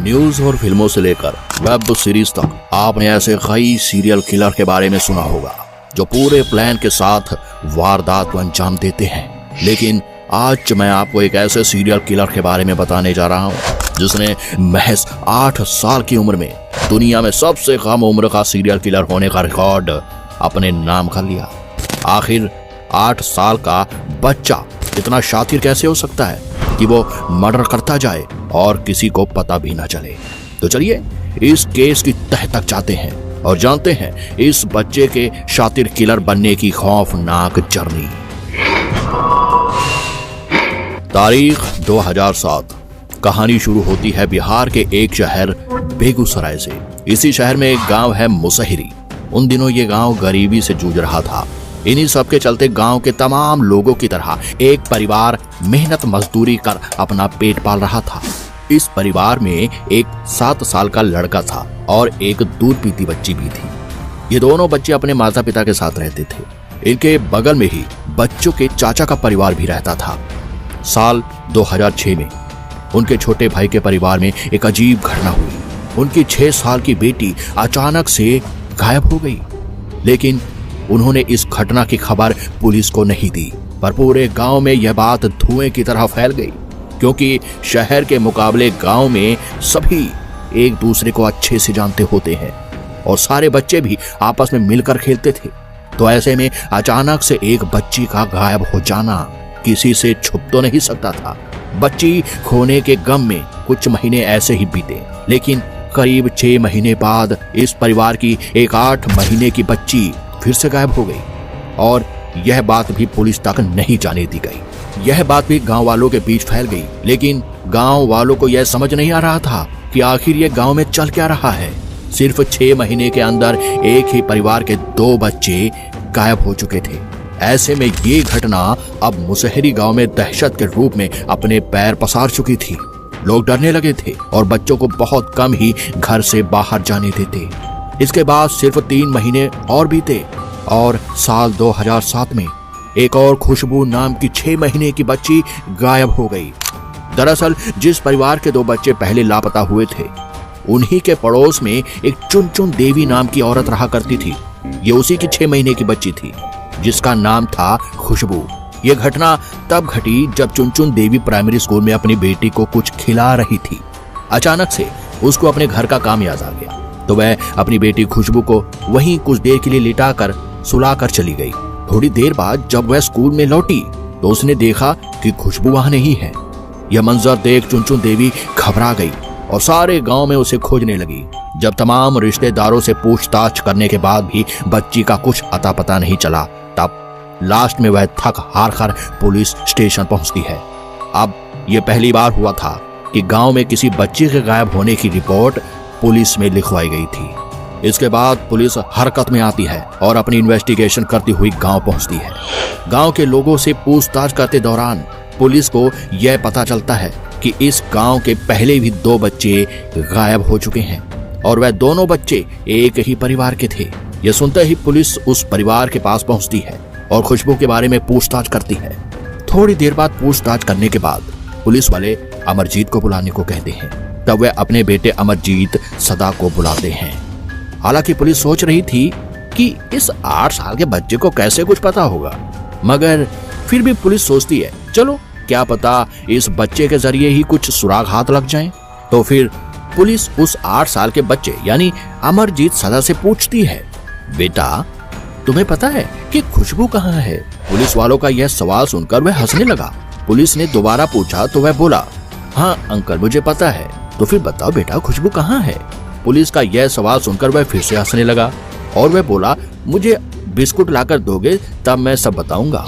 News और फिल्मों से लेकर वेब सीरीज तक आपने ऐसे कई सीरियल किलर के बारे में सुना होगा जो पूरे प्लान के साथ वारदात को अंजाम देते हैं। लेकिन आज मैं आपको एक ऐसे सीरियल किलर के बारे में बताने जा रहा हूं जिसने महज 8 साल की उम्र में दुनिया में सबसे कम उम्र का सीरियल किलर होने का रिकॉर्ड अपने नाम कर लिया। आखिर 8 साल का बच्चा इतना शातिर कैसे हो सकता है कि वो मर्डर करता जाए और किसी को पता भी ना चले। तो चलिए इस केस की तह तक जाते हैं और जानते हैं इस बच्चे के शातिर किलर बनने की खौफनाक जर्नी। तारीख 2007। कहानी शुरू होती है बिहार के एक शहर बेगूसराय से। इसी शहर में एक गांव है मुसहरी। उन दिनों ये गांव गरीबी से जूझ रहा था। इन्हीं सब के चलते गांव के तमाम लोगों की तरह एक परिवार मेहनत मजदूरी कर अपना पेट पाल रहा था। इस परिवार में एक 7 साल का लड़का था और एक दूध पीती बच्ची भी थी। ये दोनों बच्चे अपने माता पिता के साथ रहते थे। इनके बगल में ही बच्चों के चाचा का परिवार भी रहता था। साल 2006 में उनके छोटे भाई के परिवार में एक अजीब घटना हुई। उनकी 6 साल की बेटी अचानक से गायब हो गई। लेकिन उन्होंने इस घटना की खबर पुलिस को नहीं दी, पर पूरे गांव में यह बात धुएं की तरह फैल गई, क्योंकि शहर के मुकाबले गांव में सभी एक दूसरे को अच्छे से जानते होते हैं और सारे बच्चे भी आपस में मिलकर खेलते थे। तो ऐसे में अचानक से एक बच्ची का गायब हो जाना किसी से छुप तो नहीं सकता था। बच्ची खोने के गम में कुछ महीने ऐसे ही बीते, लेकिन करीब 6 महीने बाद इस परिवार की एक 8 महीने की बच्ची फिर से गायब हो गई और यह बात भी पुलिस तक नहीं जाने दी गई। यह बात भी गांव वालों के बीच फैल गई, लेकिन गांव वालों को यह समझ नहीं आ रहा था कि आखिर यह गांव में चल क्या रहा है। सिर्फ 6 महीने के अंदर एक ही परिवार के 2 बच्चे गायब हो चुके थे। ऐसे में ये घटना अब मुसहरी गांव में दहशत के रूप में अपने पैर पसार चुकी थी। लोग डरने लगे थे और बच्चों को बहुत कम ही घर से बाहर जाने देते। इसके बाद सिर्फ 3 महीने और बीते और साल 2007 में एक और खुशबू नाम की 6 महीने की बच्ची गायब हो गई। दरअसल जिस परिवार के 2 बच्चे पहले लापता हुए थे, उन्हीं के पड़ोस में एक चुनचुन देवी नाम की औरत रहा करती थी। ये उसी की 6 महीने की बच्ची थी जिसका नाम था खुशबू। यह घटना तब घटी जब चुनचुन देवी प्राइमरी स्कूल में अपनी बेटी को कुछ खिला रही थी। अचानक से उसको अपने घर का काम याद आ गया, तो वह अपनी बेटी खुशबू को वहीं कुछ देर के लिए लिटाकर सुलाकर चली गई। थोड़ी देर बाद जब वह स्कूल में लौटी तो उसने देखा कि खुशबू वहां नहीं है। यह मंजर देख चुनचुन देवी घबरा गई और सारे गांव में उसे खोजने लगी। जब तमाम रिश्तेदारों से पूछताछ करने के बाद भी बच्ची का कुछ अता पता नहीं चला, तब लास्ट में वह थक हार कर पुलिस स्टेशन पहुंचती है। अब यह पहली बार हुआ था कि गांव में किसी बच्ची के गायब होने की रिपोर्ट पुलिस में लिखवाई गई थी। इसके बाद पुलिस हरकत में आती है और अपनी इन्वेस्टिगेशन करती हुई गांव पहुंचती है। गांव के लोगों से पूछताछ करते दौरान पुलिस को यह पता चलता है कि इस गांव के पहले भी 2 बच्चे गायब हो चुके हैं और वह दोनों बच्चे एक ही परिवार के थे। यह सुनते ही पुलिस उस परिवार के पास पहुंचती है और खुशबू के बारे में पूछताछ करती है। थोड़ी देर बाद पूछताछ करने के बाद पुलिस वाले अमरजीत को बुलाने को कहते हैं। तब वह अपने बेटे अमरजीत सदा को बुलाते हैं। हालांकि पुलिस सोच रही थी कि इस 8 साल के बच्चे को कैसे कुछ पता होगा, मगर फिर भी पुलिस सोचती है चलो क्या पता इस बच्चे के जरिए ही कुछ सुराग हाथ लग जाएं। तो फिर पुलिस उस 8 साल के बच्चे यानी अमरजीत सदा से पूछती है, बेटा तुम्हें पता है कि खुशबू कहाँ है? पुलिस वालों का यह सवाल सुनकर वह हंसने लगा। पुलिस ने दोबारा पूछा तो वह बोला, हाँ अंकल मुझे पता है। तो फिर बताओ बेटा खुशबू कहाँ है? पुलिस का यह सवाल सुनकर वह फिर से हंसने लगा और वह बोला, मुझे बिस्कुट लाकर दोगे तब मैं सब बताऊंगा।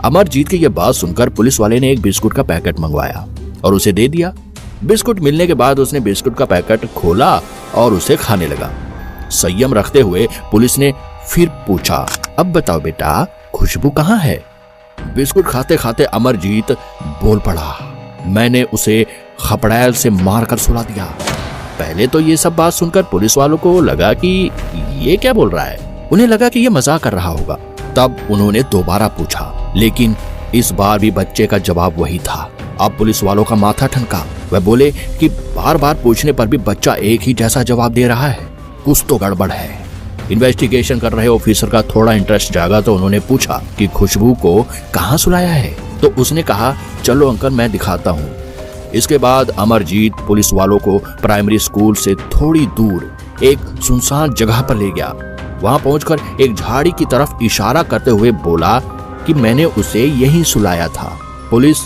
अमरजीत की यह बात सुनकर पुलिस वाले ने एक बिस्कुट का पैकेट मंगवाया और उसे दे दिया। बिस्कुट मिलने के बाद उसने बिस्कुट का पैकेट खोला और उसे खाने लगा। संयम रखते हुए पुलिस ने फिर पूछा, अब बताओ बेटा खुशबू कहाँ है? बिस्कुट खाते खाते अमरजीत बोल पड़ा, मैंने उसे खपड़ैल से मारकर सुला दिया। पहले तो ये सब बात सुनकर पुलिस वालों को लगा कि ये क्या बोल रहा है। उन्हें लगा कि ये मजाक कर रहा होगा। तब उन्होंने दोबारा पूछा, लेकिन इस बार भी बच्चे का जवाब वही था। अब पुलिस वालों का माथा ठनका। वह बोले कि बार बार पूछने पर भी बच्चा एक ही जैसा जवाब दे रहा है, कुछ तो गड़बड़ है। इन्वेस्टिगेशन कर रहे ऑफिसर का थोड़ा इंटरेस्ट जागा तो उन्होंने पूछा कि खुशबू को कहाँ सुलाया है। तो उसने कहा, चलो अंकल मैं दिखाता हूँ। इसके बाद अमरजीत पुलिस वालों को प्राइमरी स्कूल से थोड़ी दूर एक सुनसान जगह पर ले गया। वहां पहुंचकर एक झाड़ी की तरफ इशारा करते हुए बोला कि मैंने उसे यहीं सुलाया था। पुलिस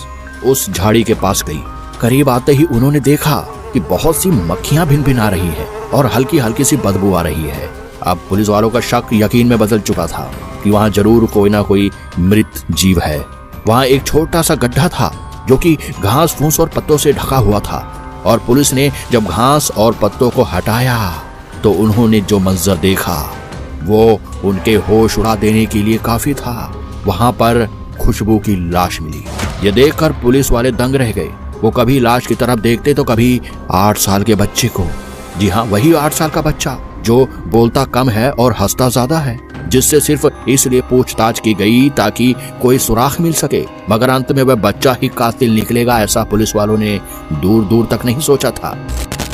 उस झाड़ी के पास गई। करीब आते ही उन्होंने देखा कि बहुत सी मक्खियां भिनभिना रही है और हल्की हल्की सी बदबू आ रही है। अब पुलिस वालों का शक यकीन में बदल चुका था कि वहां जरूर कोई ना कोई मृत जीव है। वहां एक छोटा सा गड्ढा था जो कि घास फूस और पत्तों से ढका हुआ था, और पुलिस ने जब घास और पत्तों को हटाया तो उन्होंने जो मंजर देखा वो उनके होश उड़ा देने के लिए काफी था। वहां पर खुशबू की लाश मिली। ये देखकर पुलिस वाले दंग रह गए। वो कभी लाश की तरफ देखते तो कभी 8 साल के बच्चे को। जी हाँ, वही 8 साल का बच्चा जो बोलता कम है और हंसता ज्यादा है, जिससे सिर्फ इसलिए पूछताछ की गई ताकि कोई सुराग मिल सके, मगर अंत में वह बच्चा ही कातिल निकलेगा ऐसा पुलिस वालों ने दूर दूर तक नहीं सोचा था।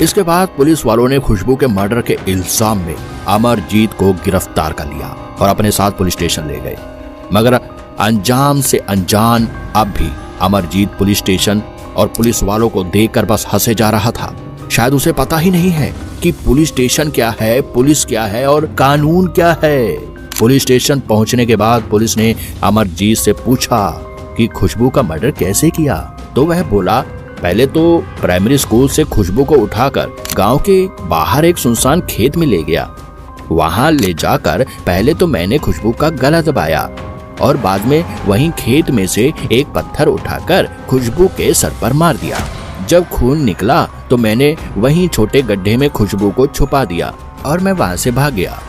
इसके बाद पुलिस वालों ने खुशबू के मर्डर के इल्जाम में अमरजीत को गिरफ्तार कर लिया और अपने साथ पुलिस स्टेशन ले गए। मगर अंजाम से अनजान अब भी अमरजीत पुलिस स्टेशन और पुलिस वालों को देखकर बस हंसे जा रहा था। शायद उसे पता ही नहीं है कि पुलिस स्टेशन क्या है, पुलिस क्या है और कानून क्या है। पुलिस स्टेशन पहुंचने के बाद पुलिस ने अमरजीत से पूछा कि खुशबू का मर्डर कैसे किया। तो वह बोला, पहले तो प्राइमरी स्कूल से खुशबू को उठाकर गांव के बाहर एक सुनसान खेत में ले गया। वहां ले जाकर पहले तो मैंने खुशबू का गला दबाया और बाद में वहीं खेत में से एक पत्थर उठाकर खुशबू के सर पर मार दिया। जब खून निकला तो मैंने वहीं छोटे गड्ढे में खुशबू को छुपा दिया और मैं वहां से भाग गया।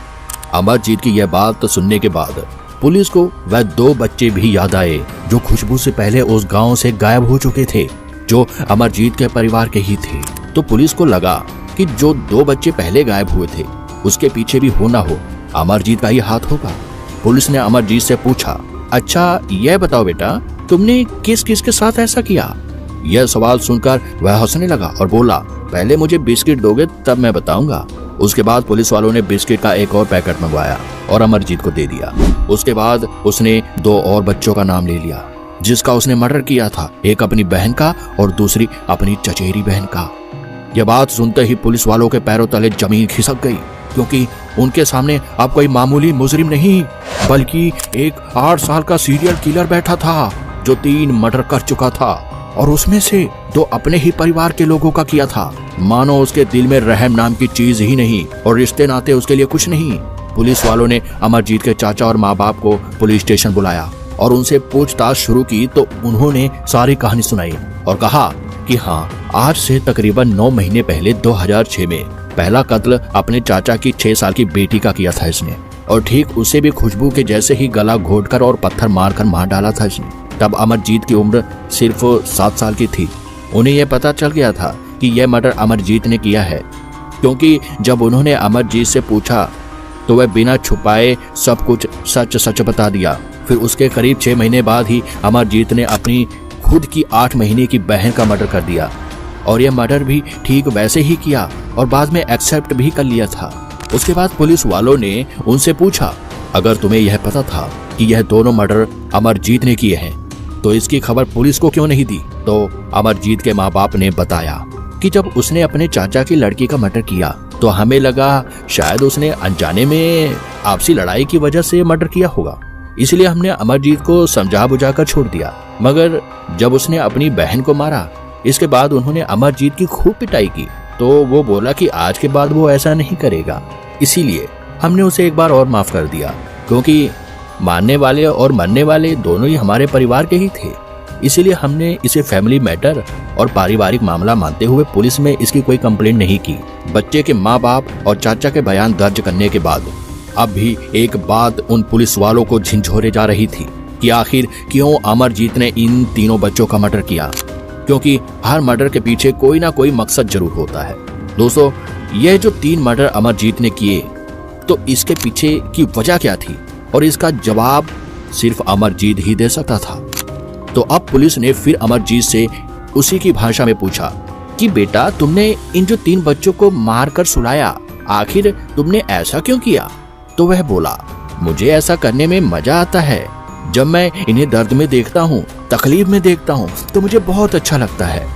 अमरजीत की यह बात सुनने के बाद पुलिस को वह 2 बच्चे भी याद आए जो खुशबू से पहले उस गांव से गायब हो चुके थे, जो अमरजीत के परिवार के ही थे। तो पुलिस को लगा कि जो 2 बच्चे पहले गायब हुए थे उसके पीछे भी हो ना हो अमरजीत का ही हाथ होगा। पुलिस ने अमरजीत से पूछा, अच्छा यह बताओ बेटा, तुमने किस किस के साथ ऐसा किया? यह सवाल सुनकर वह हंसने लगा और बोला, पहले मुझे बिस्किट दोगे तब मैं बताऊंगा। उसके बाद पुलिस वालों ने बिस्किट का एक और पैकेट मंगवाया और अमरजीत को दे दिया। उसके बाद उसने 2 और बच्चों का नाम ले लिया जिसका उसने मर्डर किया था, एक अपनी बहन का और दूसरी अपनी चचेरी बहन का। यह बात सुनते ही पुलिस वालों के पैरों तले जमीन खिसक गई, क्योंकि उनके सामने अब कोई मामूली मुजरिम नहीं बल्कि एक 8 साल का सीरियल किलर बैठा था जो 3 मर्डर कर चुका था और उसमें से 2 अपने ही परिवार के लोगों का किया था। मानो उसके दिल में रहम नाम की चीज ही नहीं और रिश्ते नाते उसके लिए कुछ नहीं। पुलिस वालों ने अमरजीत के चाचा और माँ बाप को पुलिस स्टेशन बुलाया और उनसे पूछताछ शुरू की तो उन्होंने सारी कहानी सुनाई और कहा कि हाँ, आज से तकरीबन 9 महीने पहले 2006 में पहला कत्ल अपने चाचा की 6 साल की बेटी का किया था इसने, और ठीक उसे भी खुशबू के जैसे ही गला घोटकर और पत्थर मारकर मार डाला था इसने। तब अमरजीत की उम्र सिर्फ 7 साल की थी। उन्हें यह पता चल गया था कि यह मर्डर अमरजीत ने किया है, क्योंकि जब उन्होंने अमरजीत से पूछा तो वह बिना छुपाए सब कुछ सच सच बता दिया। फिर उसके करीब 6 महीने बाद ही अमरजीत ने अपनी खुद की 8 महीने की बहन का मर्डर कर दिया, और यह मर्डर भी ठीक वैसे ही किया और बाद में एक्सेप्ट भी कर लिया था। उसके बाद पुलिस वालों ने उनसे पूछा, अगर तुम्हें यह पता था कि यह दोनों मर्डर अमरजीत ने किए हैं तो इसकी खबर पुलिस को क्यों नहीं दी? तो अमरजीत के माँ बाप ने बताया कि जब उसने अपने चाचा की लड़की का मर्डर किया तो हमें लगा शायद उसने अनजाने में आपसी लड़ाई की वजह से मर्डर किया होगा, इसलिए हमने अमरजीत को समझा बुझाकर छोड़ दिया। मगर जब उसने अपनी बहन को मारा, इसके बाद उन्होंने अमरजीत की खूब पिटाई की, तो वो बोला कि आज के बाद वो ऐसा नहीं करेगा, इसीलिए हमने उसे एक बार और माफ कर दिया, क्योंकि मारने वाले और मरने वाले दोनों ही हमारे परिवार के ही थे। इसीलिए हमने इसे फैमिली मैटर और पारिवारिक मामला मानते हुए पुलिस में इसकी कोई कंप्लेंट नहीं की। बच्चे के माँ बाप और चाचा के बयान दर्ज करने के बाद अब भी एक बात उन पुलिस वालों को झिंझोरे जा रही थी कि आखिर क्यों अमरजीत ने इन तीनों बच्चों का मर्डर किया, क्योंकि हर मर्डर के पीछे कोई ना कोई मकसद जरूर होता है। दोस्तों, यह जो 3 मर्डर अमरजीत ने किए, तो इसके पीछे की वजह क्या थी, और इसका जवाब सिर्फ अमरजीत ही दे सकता था। तो अब पुलिस ने फिर अमरजीत से उसी की भाषा में पूछा कि बेटा, तुमने इन जो 3 बच्चों को मारकर सुलाया, आखिर तुमने ऐसा क्यों किया? तो वह बोला, मुझे ऐसा करने में मजा आता है। जब मैं इन्हें दर्द में देखता हूँ, तकलीफ में देखता हूँ, तो मुझे बहुत अच्छा लगता है।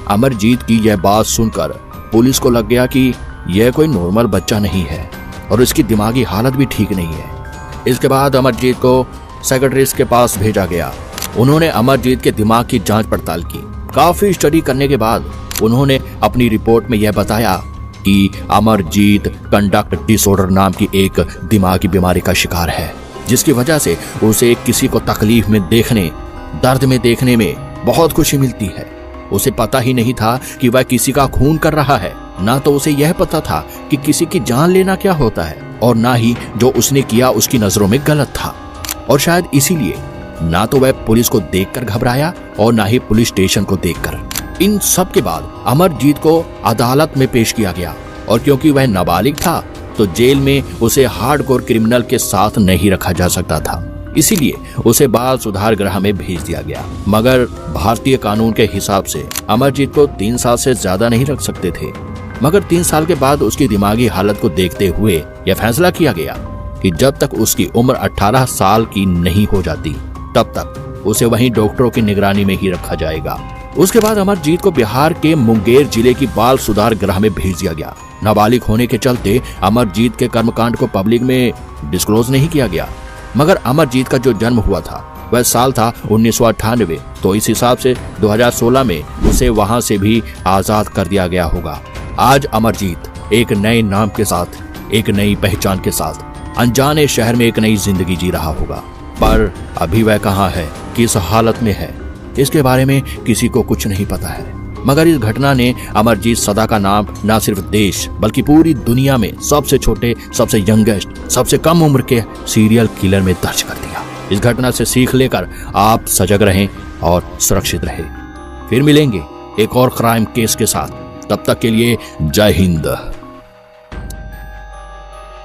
अमरजीत की यह बात सुनकर पुलिस को लग गया कि यह कोई नॉर्मल बच्चा नहीं है और इसकी दिमागी हालत भी ठीक नहीं है। इसके बाद अमरजीत को साइकियाट्रिस्ट के पास भेजा गया। उन्होंने अमरजीत के दिमाग की जांच पड़ताल की। काफी स्टडी करने के बाद उन्होंने अपनी रिपोर्ट में यह बताया कि अमरजीत कंडक्ट डिसऑर्डर नाम की एक दिमागी बीमारी का शिकार है, जिसकी वजह से उसे किसी को तकलीफ में देखने, दर्द में देखने में बहुत खुशी मिलती है। उसे पता ही नहीं था कि वह किसी का खून कर रहा है, ना तो उसे यह पता था कि किसी की जान लेना क्या होता है, और ना ही जो उसने किया उसकी नजरों में गलत था। और शायद इसीलिए ना तो वह पुलिस को देखकर घबराया और ना ही पुलिस स्टेशन को देखकर। इन सब के बाद अमरजीत को अदालत में पेश किया गया, और क्योंकि वह नाबालिग था तो जेल में उसे हार्डकोर क्रिमिनल के साथ नहीं रखा जा सकता था, इसीलिए उसे बाल सुधार गृह में भेज दिया गया। मगर भारतीय कानून के हिसाब से अमरजीत को 3 साल से ज्यादा नहीं रख सकते थे। मगर 3 साल के बाद उसकी दिमागी हालत को देखते हुए यह फैसला किया गया कि जब तक उसकी उम्र 18 साल की नहीं हो जाती, तब तक उसे वहीं डॉक्टरों की निगरानी में ही रखा जाएगा। उसके बाद अमरजीत को बिहार के मुंगेर जिले की बाल सुधार गृह में भेज दिया गया। नाबालिग होने के चलते अमरजीत के कर्मकांड को पब्लिक में डिस्क्लोज नहीं किया गया। मगर अमरजीत का जो जन्म हुआ था वह साल था 1998, तो इस हिसाब से 2016 में उसे वहां से भी आजाद कर दिया गया होगा। आज अमरजीत एक नए नाम के साथ, एक नई पहचान के साथ अनजाने शहर में एक नई जिंदगी जी रहा होगा। पर अभी वह कहाँ है, किस हालत में है, इसके बारे में किसी को कुछ नहीं पता है। मगर इस घटना ने अमरजीत सदा का नाम न सिर्फ देश बल्कि पूरी दुनिया में सबसे छोटे, सबसे यंगेस्ट, सबसे कम उम्र के सीरियल किलर में दर्ज कर दिया। इस घटना से सीख लेकर आप सजग रहें और सुरक्षित रहें। फिर मिलेंगे एक और क्राइम केस के साथ। तब तक के लिए जय हिंद।